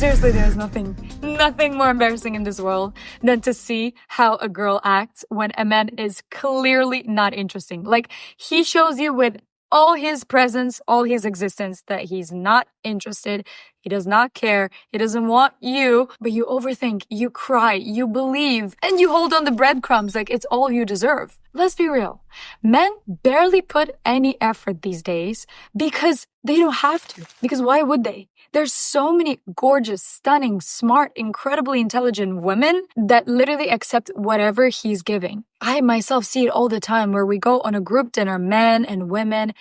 Seriously, there's nothing more embarrassing in this world than to see how a girl acts when a man is clearly not interesting. Like, he shows you with all his presence, all his existence, that he's not interested. He does not care. He doesn't want you, but you overthink, you cry, you believe, and you hold on the breadcrumbs like it's all you deserve. Let's be real. Men barely put any effort these days because they don't have to. Because why would they? There's so many gorgeous, stunning, smart, incredibly intelligent women that literally accept whatever he's giving. I myself see it all the time where we go on a group dinner, men and women,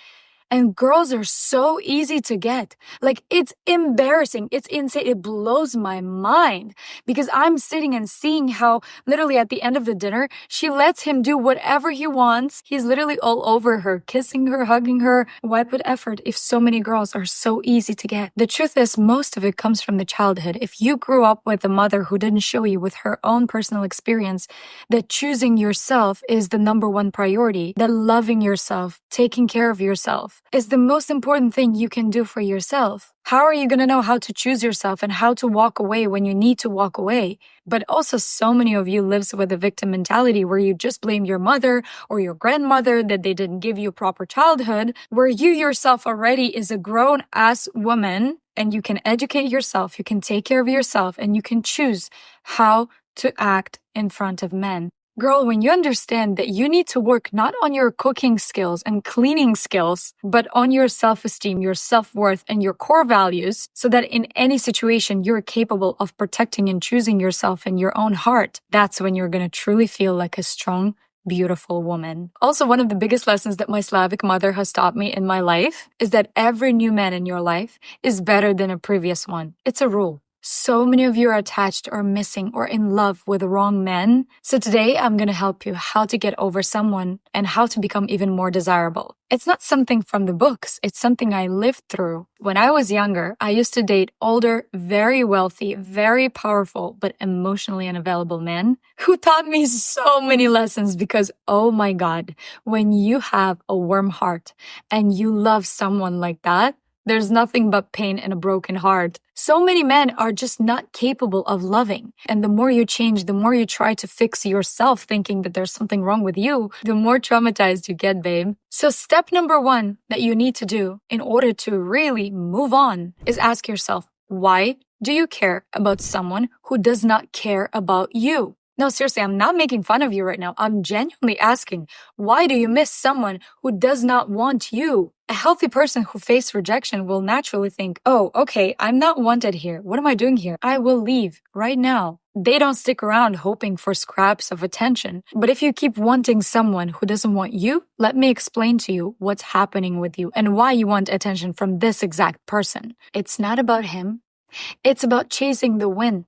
and girls are so easy to get. Like, it's embarrassing. It's insane. It blows my mind because I'm sitting and seeing how literally at the end of the dinner, she lets him do whatever he wants. He's literally all over her, kissing her, hugging her. Why put effort if so many girls are so easy to get? The truth is, most of it comes from the childhood. If you grew up with a mother who didn't show you with her own personal experience that choosing yourself is the number one priority, that loving yourself, taking care of yourself, is the most important thing you can do for yourself. How are you going to know how to choose yourself and how to walk away when you need to walk away? But also, so many of you lives with a victim mentality where you just blame your mother or your grandmother that they didn't give you a proper childhood, where you yourself already is a grown-ass woman and you can educate yourself, you can take care of yourself, and you can choose how to act in front of men. Girl, when you understand that you need to work not on your cooking skills and cleaning skills, but on your self-esteem, your self-worth, and your core values, so that in any situation you're capable of protecting and choosing yourself in your own heart, that's when you're going to truly feel like a strong, beautiful woman. Also, one of the biggest lessons that my Slavic mother has taught me in my life is that every new man in your life is better than a previous one. It's a rule. So many of you are attached or missing or in love with the wrong men. So today I'm going to help you how to get over someone and how to become even more desirable. It's not something from the books. It's something I lived through. When I was younger, I used to date older, very wealthy, very powerful, but emotionally unavailable men who taught me so many lessons because, oh my God, when you have a warm heart and you love someone like that, there's nothing but pain and a broken heart. So many men are just not capable of loving. And the more you change, the more you try to fix yourself thinking that there's something wrong with you, the more traumatized you get, babe. So step number one that you need to do in order to really move on is ask yourself, why do you care about someone who does not care about you? No, seriously, I'm not making fun of you right now. I'm genuinely asking, why do you miss someone who does not want you? A healthy person who faces rejection will naturally think, oh, okay, I'm not wanted here. What am I doing here? I will leave right now. They don't stick around hoping for scraps of attention. But if you keep wanting someone who doesn't want you, let me explain to you what's happening with you and why you want attention from this exact person. It's not about him. It's about chasing the win.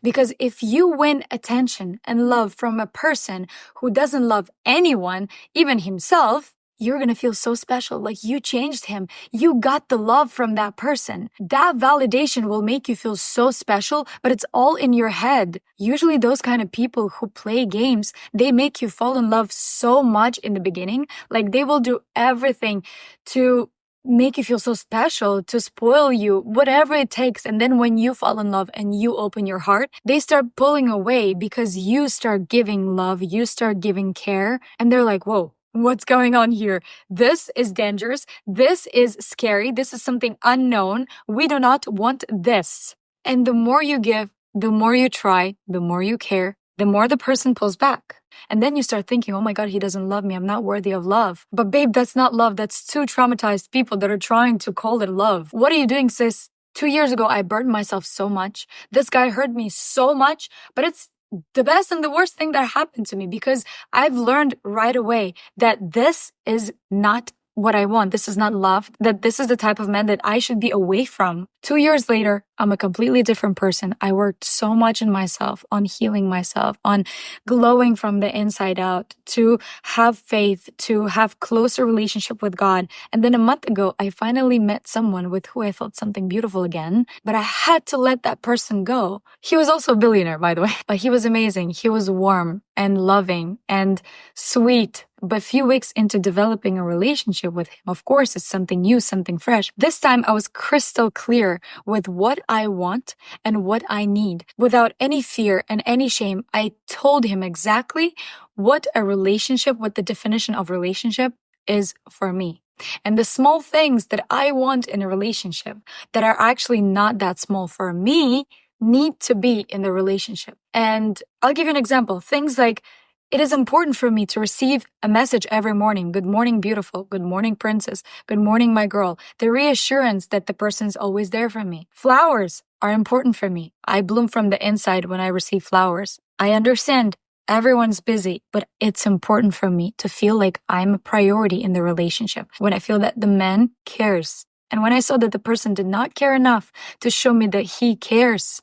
Because if you win attention and love from a person who doesn't love anyone, even himself, you're going to feel so special, like you changed him. You got the love from that person. That validation will make you feel so special, but it's all in your head. Usually those kind of people who play games, they make you fall in love so much in the beginning. Like they will do everything to make you feel so special, to spoil you, whatever it takes. And then when you fall in love and you open your heart, they start pulling away because you start giving love, you start giving care. And they're like, whoa, what's going on here? This is dangerous. This is scary. This is something unknown. We do not want this. And the more you give, the more you try, the more you care, the more the person pulls back. And then you start thinking, oh my God, he doesn't love me. I'm not worthy of love. But babe, that's not love. That's two traumatized people that are trying to call it love. What are you doing, sis? 2 years ago, I burned myself so much. This guy hurt me so much, but it's the best and the worst thing that happened to me because I've learned right away that this is not what I want. This is not love, that this is the type of man that I should be away from. 2 years later, I'm a completely different person. I worked so much in myself, on healing myself, on glowing from the inside out, to have faith, to have closer relationship with God. And then a month ago, I finally met someone with who I felt something beautiful again, but I had to let that person go. He was also a billionaire, by the way, but he was amazing. He was warm. and loving and sweet. But a few weeks into developing a relationship with him, of course, it's something new, something fresh. This time I was crystal clear with what I want and what I need. Without any fear and any shame, I told him exactly what the definition of relationship is for me. And the small things that I want in a relationship that are actually not that small for me need to be in the relationship. And I'll give you an example. Things like, it is important for me to receive a message every morning. Good morning, beautiful. Good morning, princess. Good morning, my girl. The reassurance that the person's always there for me. Flowers are important for me. I bloom from the inside when I receive flowers. I understand everyone's busy, but it's important for me to feel like I'm a priority in the relationship. When I feel that the man cares. And when I saw that the person did not care enough to show me that he cares,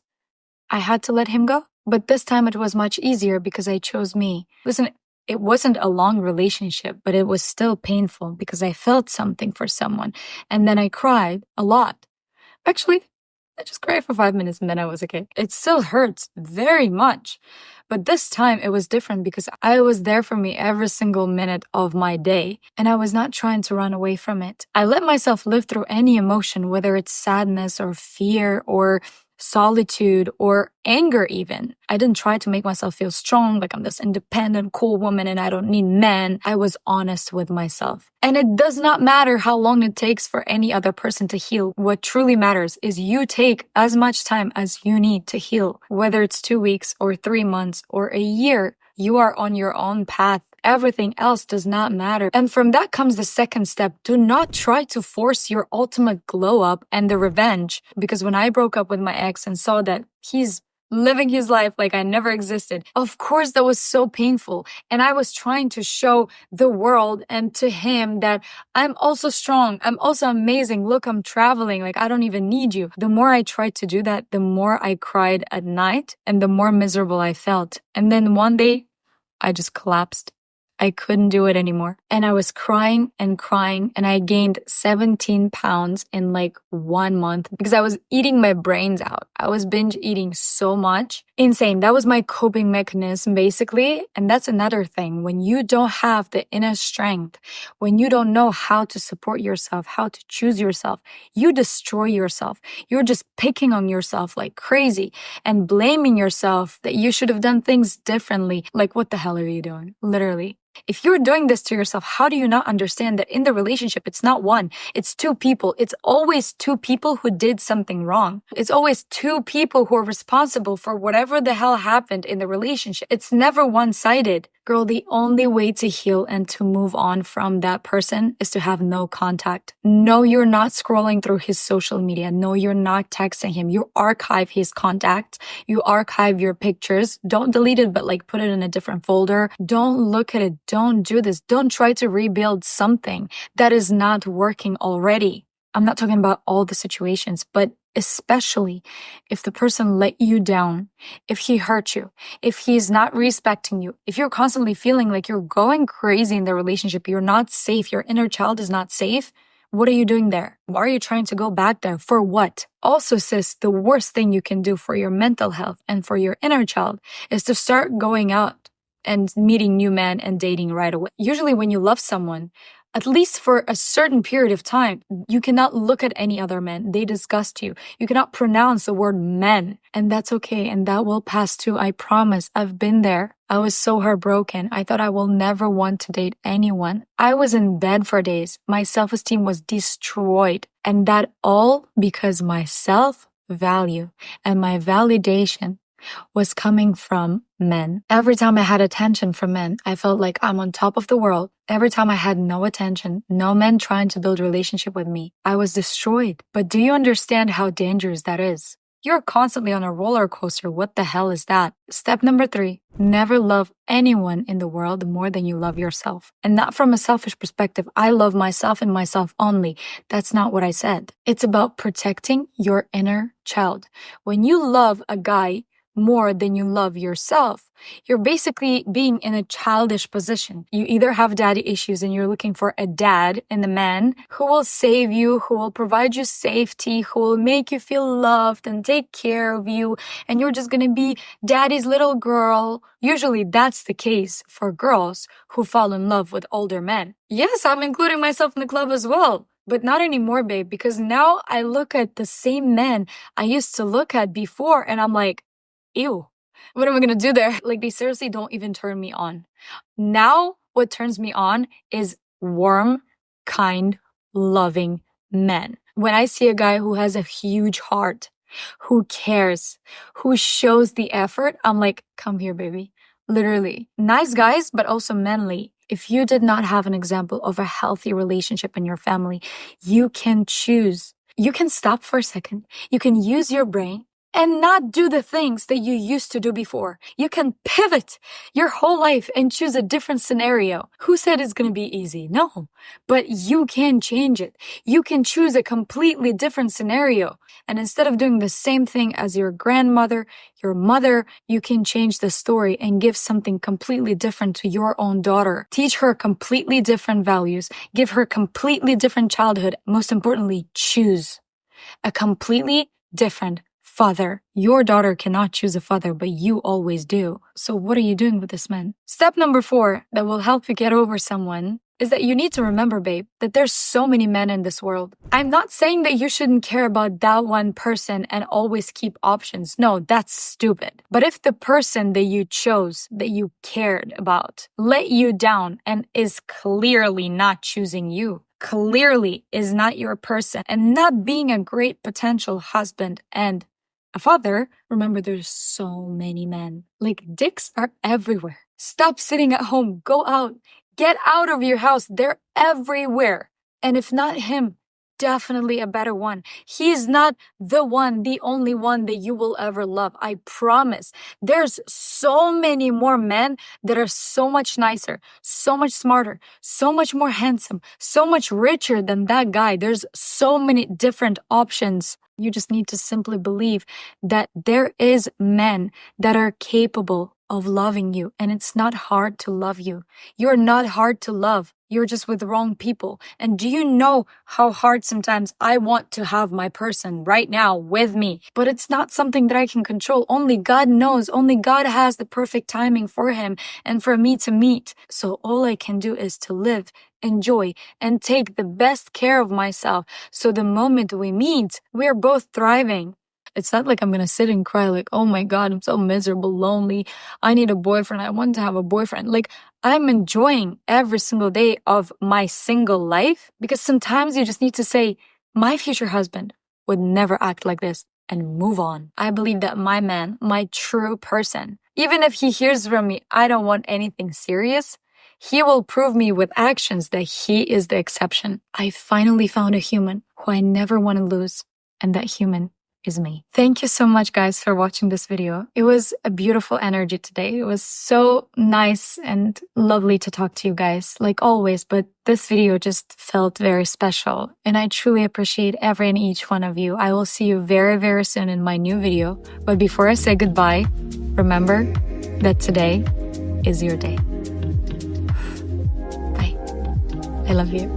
I had to let him go. But this time it was much easier because I chose me. Listen, it wasn't a long relationship, but it was still painful because I felt something for someone. And then I cried a lot. Actually, I just cried for 5 minutes and then I was okay. It still hurts very much. But this time it was different because I was there for me every single minute of my day and I was not trying to run away from it. I let myself live through any emotion, whether it's sadness or fear or solitude or anger even. I didn't try to make myself feel strong, like I'm this independent, cool woman and I don't need men. I was honest with myself. And it does not matter how long it takes for any other person to heal. What truly matters is you take as much time as you need to heal. Whether it's 2 weeks or 3 months or a year, you are on your own path. Everything else does not matter. And from that comes the second step. Do not try to force your ultimate glow up and the revenge. Because when I broke up with my ex and saw that he's living his life like I never existed, of course that was so painful. And I was trying to show the world and to him that I'm also strong. I'm also amazing. Look, I'm traveling. Like I don't even need you. The more I tried to do that, the more I cried at night and the more miserable I felt. And then one day I just collapsed. I couldn't do it anymore. And I was crying and I gained 17 pounds in like 1 month because I was eating my brains out. I was binge eating so much. Insane. That was my coping mechanism basically. And that's another thing. When you don't have the inner strength, when you don't know how to support yourself, how to choose yourself, you destroy yourself. You're just picking on yourself like crazy and blaming yourself that you should have done things differently. Like, what the hell are you doing? Literally. If you're doing this to yourself, how do you not understand that in the relationship, it's not one, it's 2 people. It's always 2 people who did something wrong. It's always 2 people who are responsible for whatever the hell happened in the relationship. It's never one-sided. Girl, the only way to heal and to move on from that person is to have no contact. No, you're not scrolling through his social media. No, you're not texting him. You archive his contacts. You archive your pictures. Don't delete it, but like put it in a different folder. Don't look at it. Don't do this. Don't try to rebuild something that is not working already. I'm not talking about all the situations, but especially if the person let you down, if he hurt you, if he's not respecting you, if you're constantly feeling like you're going crazy in the relationship, you're not safe, your inner child is not safe, what are you doing there? Why are you trying to go back there? For what? Also, sis, the worst thing you can do for your mental health and for your inner child is to start going out and meeting new men and dating right away. Usually when you love someone, at least for a certain period of time, you cannot look at any other men. They disgust you. You cannot pronounce the word men. And that's okay. And that will pass too. I promise. I've been there. I was so heartbroken. I thought I will never want to date anyone. I was in bed for days. My self-esteem was destroyed. And that all because my self-value and my validation was coming from men. Every time I had attention from men, I felt like I'm on top of the world. Every time I had no attention, no men trying to build a relationship with me, I was destroyed. But do you understand how dangerous that is? You're constantly on a roller coaster. What the hell is that? Step number 3, never love anyone in the world more than you love yourself. And not from a selfish perspective. I love myself and myself only. That's not what I said. It's about protecting your inner child. When you love a guy more than you love yourself, you're basically being in a childish position. You either have daddy issues and you're looking for a dad in the man who will save you, who will provide you safety, who will make you feel loved and take care of you, and you're just gonna be daddy's little girl. Usually that's the case for girls who fall in love with older men. Yes, I'm including myself in the club as well. But not anymore, babe, because now I look at the same men I used to look at before and I'm like, ew, what am I gonna do there? Like, they seriously don't even turn me on. Now, what turns me on is warm, kind, loving men. When I see a guy who has a huge heart, who cares, who shows the effort, I'm like, come here, baby. Literally. Nice guys, but also manly. If you did not have an example of a healthy relationship in your family, you can choose. You can stop for a second. You can use your brain and not do the things that you used to do before. You can pivot your whole life and choose a different scenario. Who said it's going to be easy? No, but you can change it. You can choose a completely different scenario. And instead of doing the same thing as your grandmother, your mother, you can change the story and give something completely different to your own daughter. Teach her completely different values. Give her completely different childhood. Most importantly, choose a completely different father. Your daughter cannot choose a father, but you always do. So what are you doing with this man? Step number 4 that will help you get over someone is that you need to remember, babe, that there's so many men in this world. I'm not saying that you shouldn't care about that one person and always keep options. No, that's stupid. But if the person that you chose, that you cared about, let you down and is clearly not choosing you, clearly is not your person, and not being a great potential husband and a father, remember there's so many men. Like, dicks are everywhere. Stop sitting at home. Go out. Get out of your house. They're everywhere. And if not him, definitely a better one. He's not the one, the only one that you will ever love. I promise. There's so many more men that are so much nicer, so much smarter, so much more handsome, so much richer than that guy. There's so many different options. You just need to simply believe that there is men that are capable of loving you, and it's not hard to love you. You're not hard to love. You're just with the wrong people. And do you know how hard sometimes I want to have my person right now with me? But it's not something that I can control. Only God knows. Only God has the perfect timing for him and for me to meet. So all I can do is to live, enjoy, and take the best care of myself. So the moment we meet, we're both thriving. It's not like I'm gonna sit and cry like, oh my God, I'm so miserable, lonely. I need a boyfriend. I want to have a boyfriend. Like, I'm enjoying every single day of my single life, because sometimes you just need to say, my future husband would never act like this, and move on. I believe that my man, my true person, even if he hears from me, I don't want anything serious, he will prove me with actions that he is the exception. I finally found a human who I never want to lose, and that human is me. Thank you so much, guys, for watching this video. It was a beautiful energy today. It was so nice and lovely to talk to you guys, like always, but this video just felt very special, and I truly appreciate every and each one of you. I will see you very, very soon in my new video, but before I say goodbye, remember that today is your day. Bye. I love you.